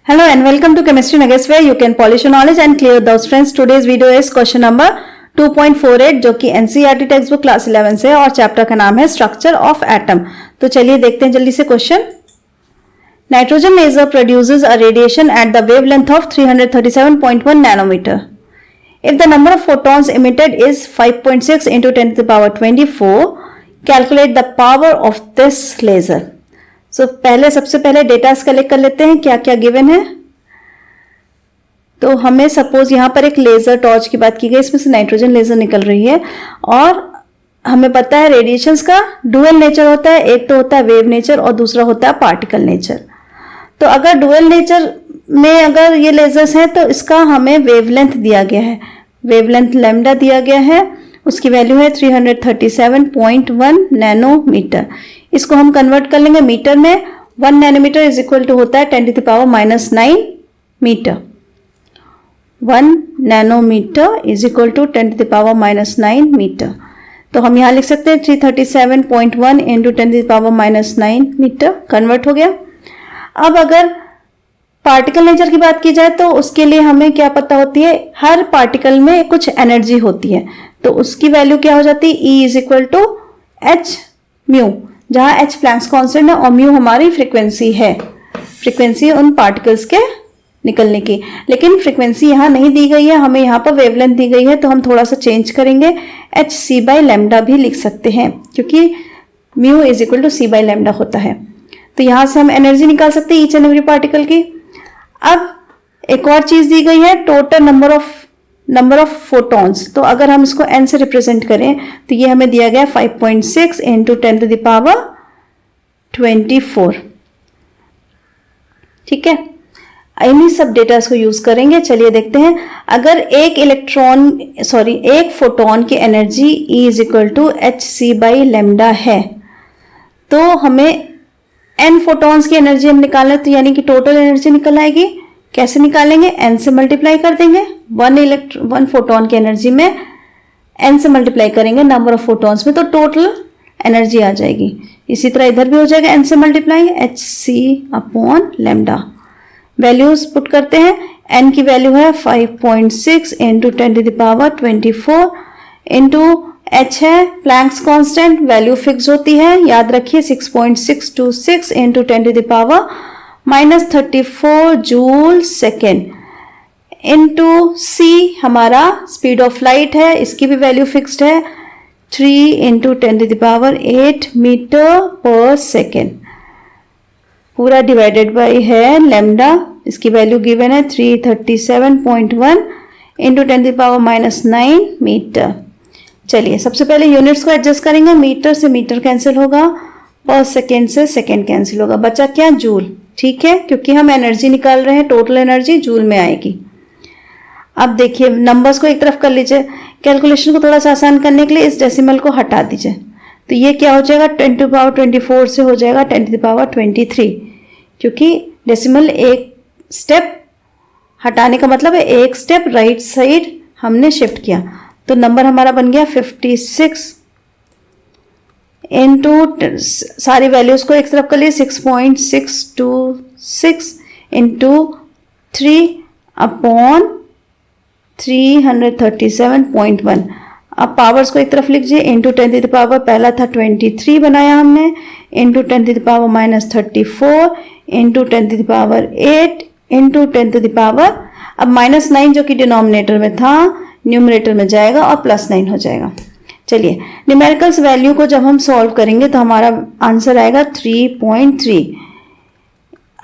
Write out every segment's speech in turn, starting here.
Hello and welcome to Chemistry Nuggets where you can polish your knowledge and clear doubts. Friends, today's video is question number 2.48 जो कि NCERT text book class 11 से है और chapter का नाम है structure of atom. तो चलिए देखते हैं जल्दी से question. Nitrogen laser produces a radiation at the wavelength of 337.1 nanometre. If the number of photons emitted is 5.6 into 10 to the power 24, calculate the power of this laser. पहले सबसे पहले data collect कर लेते हैं क्या क्या गिवन है। तो हमें सपोज यहाँ पर एक लेजर टॉर्च की बात की गई, इसमें से नाइट्रोजन लेजर निकल रही है और हमें पता है रेडिएशंस का डुअल नेचर होता है, एक तो होता है वेव नेचर और दूसरा होता है पार्टिकल नेचर। तो अगर डुअल नेचर में अगर ये लेजर्स हैं तो इसका हमें वेवलेंथ दिया गया है, वेवलेंथ लैम्डा दिया गया है, उसकी वैल्यू है 337.1 नैनोमीटर। इसको हम कन्वर्ट कर लेंगे मीटर में। 1 नैनोमीटर इज इक्वल टू होता है 10 to the power -9 metre. 1 nanometre is equal to 10 to the power -9 metre. तो हम यहाँ लिख सकते हैं 337.1 into 10 to the power -9 metre convert हो गया। अब अगर पार्टिकल नेचर की बात की जाए तो उसके लिए हमें क्या पता होती है, हर पार्टिकल में कुछ एनर्जी होती है, तो उसकी वैल्यू क्या हो जाती है, E is equal to H mu, जहां एच प्लैंक्स कांस्टेंट है और म्यू हमारी फ्रीक्वेंसी है, फ्रीक्वेंसी उन पार्टिकल्स के निकलने की। लेकिन फ्रीक्वेंसी यहाँ नहीं दी गई है, हमें यहाँ पर वेवलेंथ दी गई है, तो हम थोड़ा सा चेंज करेंगे, एच सी बाई लैम्डा भी लिख सकते हैं क्योंकि mu is equal to C by lambda होता है। तो यहाँ से हम एनर्जी निकाल सकते हैं ईच एंड एवरी पार्टिकल की। अब एक और चीज दी गई है, टोटल नंबर ऑफ फोटॉन्स। तो अगर हम इसको n से रिप्रेजेंट करें तो ये हमें दिया गया 5.6 इंटू 10 टू द पावर 24। ठीक है, इन्हीं सब डेटा को यूज करेंगे। चलिए देखते हैं, अगर एक फोटोन की energy E is equal to H C by lambda है तो हमें n फोटॉन्स की एनर्जी हम निकालें तो यानी कि टोटल एनर्जी निकल आएगी। कैसे निकालेंगे, n से मल्टीप्लाई कर देंगे, 1 फोटोन की एनर्जी में n से मल्टीप्लाई करेंगे नंबर ऑफ फोटॉन्स में तो टोटल एनर्जी आ जाएगी। इसी तरह इधर भी हो जाएगा n से multiply, H C upon lambda. Values put करते हैं, n की वैल्यू है 5.6 into 10 to the power 24 into h है प्लैंक्स कांस्टेंट, वैल्यू फिक्स होती है, याद रखिए 6.626 into 10 to the power -34 joule second into c हमारा स्पीड ऑफ लाइट है, इसकी भी वैल्यू फिक्स्ड है 3 into 10 to the power 8 metre per second, पूरा डिवाइडेड बाई है लैम्डा, इसकी वैल्यू गिवन है 337.1 into 10 to the power -9 metre. चलिए सबसे पहले यूनिट्स को एडजस्ट करेंगे, मीटर से मीटर कैंसिल होगा, पर सेकेंड से सेकेंड कैंसिल होगा, बचा क्या, जूल। ठीक है, क्योंकि हम एनर्जी निकाल रहे हैं, टोटल एनर्जी जूल में आएगी। अब देखिए नंबर्स को एक तरफ कर लीजिए, कैलकुलेशन को थोड़ा सा आसान करने के लिए इस डेसिमल को हटा दीजिए, तो ये क्या हो जाएगा 10 टू पावर 24 से हो जाएगा 10 टू पावर 23, क्योंकि डेसिमल एक स्टेप हटाने का मतलब है एक स्टेप राइट साइड हमने शिफ्ट किया, तो नंबर हमारा बन गया 56 इंटू सारी वैल्यूज को एक तरफ कर लिए 6.626 इंटू 3 अपॉन 337.1। अब पावर्स को एक तरफ लिखिए, इंटू 10 टू द पावर पहला था 23 बनाया हमने, into 10 to the power -34 into 10 to the power 8 into 10 to the power, अब -9 जो कि डिनोमिनेटर में था न्यूमरेटर में जाएगा और +9 हो जाएगा। चलिए न्यूमेरिकल्स वैल्यू को जब हम सॉल्व करेंगे तो हमारा आंसर आएगा 3.3।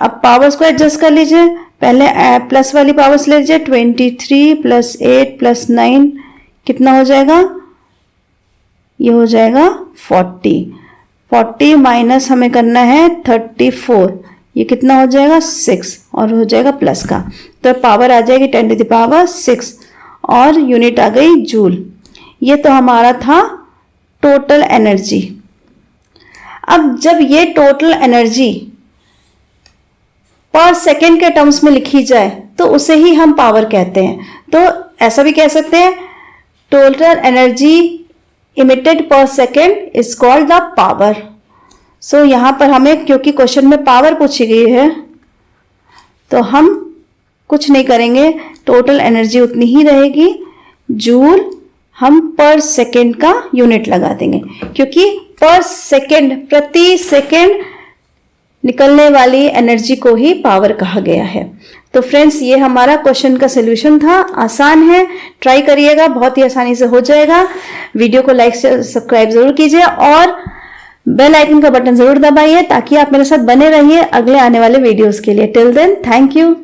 अब पावर्स को एडजस्ट कर लीजिए, पहले प्लस वाली पावर्स ले लीजिए, 23 + 8 + 9 कितना हो जाएगा, ये हो जाएगा 40 माइनस हमें करना है 34, ये कितना हो जाएगा 6 और हो जाएगा प्लस का, तो पावर आ जाएगी 10 टू द पावर 6 और यूनिट आ गई जूल। ये तो हमारा था टोटल एनर्जी। अब जब ये टोटल एनर्जी पर सेकेंड के टर्म्स में लिखी जाए तो उसे ही हम पावर कहते हैं। तो ऐसा भी कह सकते हैं total energy emitted per second is called the power. So यहां पर हमें क्योंकि क्वेश्चन में पावर पूछी गई है तो हम कुछ नहीं करेंगे, टोटल एनर्जी उतनी ही रहेगी। जूल हम पर सेकेंड का यूनिट लगा देंगे, क्योंकि पर सेकेंड, प्रति सेकेंड निकलने वाली एनर्जी को ही पावर कहा गया है। तो फ्रेंड्स, ये हमारा क्वेश्चन का सलूशन था। आसान है, ट्राई करिएगा, बहुत ही आसानी से हो जाएगा। वीडियो को लाइक से सब्सक्राइब जरूर कीजिए और बेल आइकन का बटन जरूर दबाइए ताकि आप मेरे साथ बने रहिए अगले आने वाले वीडियोस के लिए। Till then, thank you.